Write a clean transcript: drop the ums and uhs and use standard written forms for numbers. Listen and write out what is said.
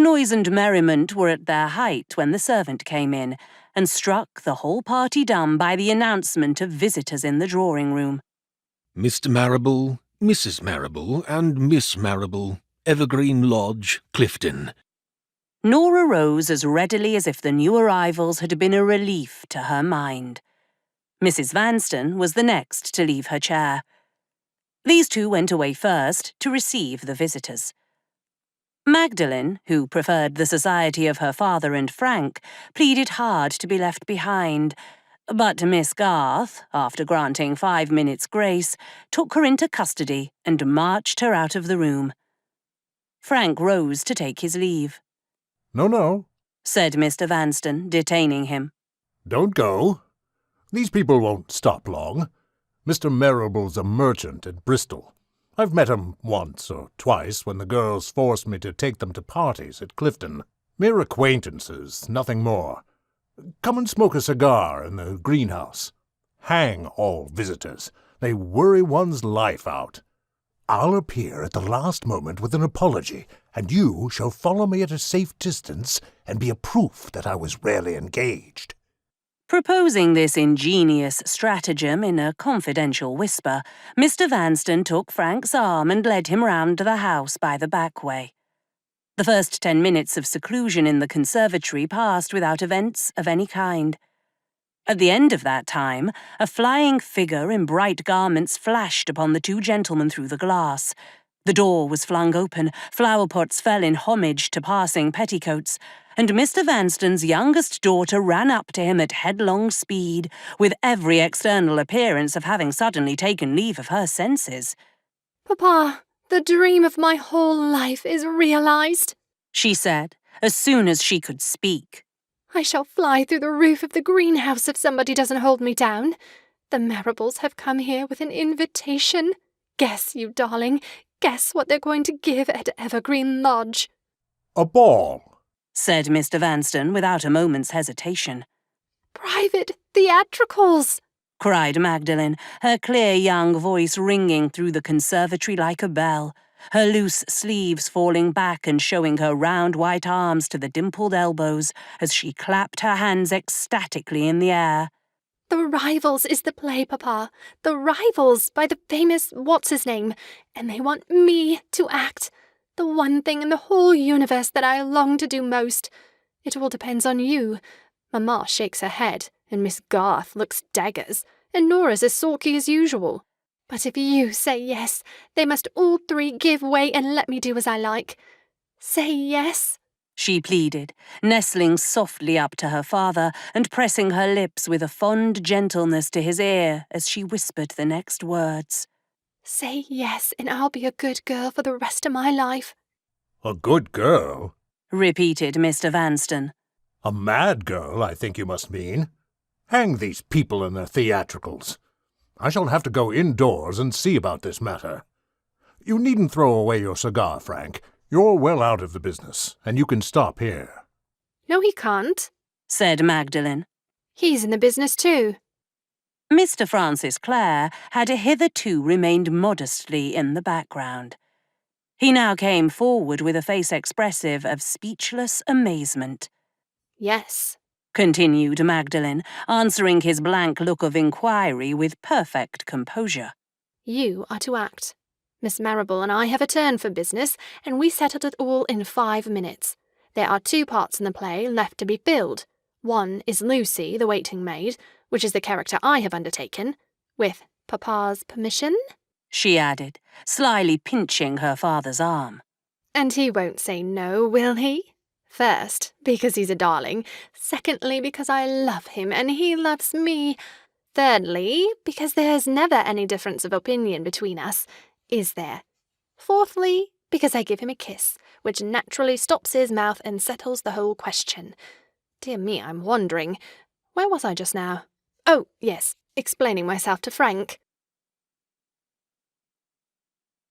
noise and merriment were at their height when the servant came in, and struck the whole party dumb by the announcement of visitors in the drawing-room. Mr. Marrable, Mrs. Marrable, and Miss Marrable, Evergreen Lodge, Clifton. Norah rose as readily as if the new arrivals had been a relief to her mind. Mrs. Vanstone was the next to leave her chair. These two went away first to receive the visitors. Magdalen, who preferred the society of her father and Frank, pleaded hard to be left behind, but Miss Garth, after granting 5 minutes' grace, took her into custody and marched her out of the room. Frank rose to take his leave. No, said Mr. Vanstone, detaining him. Don't go. These people won't stop long. Mr. Marrable's a merchant at Bristol. I've met him once or twice when the girls forced me to take them to parties at Clifton. Mere acquaintances, nothing more. Come and smoke a cigar in the greenhouse. Hang all visitors. They worry one's life out. I'll appear at the last moment with an apology, and you shall follow me at a safe distance and be a proof that I was rarely engaged. Proposing this ingenious stratagem in a confidential whisper, Mr. Vanstone took Frank's arm and led him round the house by the back way. The first 10 minutes of seclusion in the conservatory passed without events of any kind. At the end of that time, a flying figure in bright garments flashed upon the two gentlemen through the glass. The door was flung open, flower-pots fell in homage to passing petticoats, and Mr. Vanstone's youngest daughter ran up to him at headlong speed, with every external appearance of having suddenly taken leave of her senses. "Papa, the dream of my whole life is realized," she said, as soon as she could speak. "I shall fly through the roof of the greenhouse if somebody doesn't hold me down. The Marrables have come here with an invitation. Guess, you darling, guess what they're going to give at Evergreen Lodge." A ball, said Mr. Vanstone without a moment's hesitation. "Private theatricals," cried Magdalen, her clear young voice ringing through the conservatory like a bell, her loose sleeves falling back and showing her round white arms to the dimpled elbows as she clapped her hands ecstatically in the air. "The Rivals is the play, Papa. The Rivals, by the famous what's-his-name, and they want me to act. The one thing in the whole universe that I long to do most. It all depends on you. Mamma shakes her head, and Miss Garth looks daggers, and Nora's as sulky as usual. But if you say yes, they must all three give way and let me do as I like. Say yes," she pleaded, nestling softly up to her father and pressing her lips with a fond gentleness to his ear as she whispered the next words. "Say yes, and I'll be a good girl for the rest of my life." A good girl? Repeated Mr. Vanstone. A mad girl, I think you must mean. Hang these people and their theatricals. I shall have to go indoors and see about this matter. You needn't throw away your cigar, Frank. You're well out of the business, and you can stop here. "No, he can't," said Magdalen. "He's in the business too." Mr. Francis Clare had hitherto remained modestly in the background. He now came forward with a face expressive of speechless amazement. "Yes," continued Magdalen, answering his blank look of inquiry with perfect composure. "You are to act. Miss Marrable and I have a turn for business, and we settled it all in 5 minutes. There are 2 parts in the play left to be filled. One is Lucy, the waiting maid, which is the character I have undertaken, with Papa's permission," she added, slyly pinching her father's arm. "And he won't say no, will he? First, because he's a darling. Secondly, because I love him and he loves me. Thirdly, because there's never any difference of opinion between us, is there? Fourthly, because I give him a kiss, which naturally stops his mouth and settles the whole question. Dear me, I'm wandering. Where was I just now? Oh, yes, explaining myself to Frank."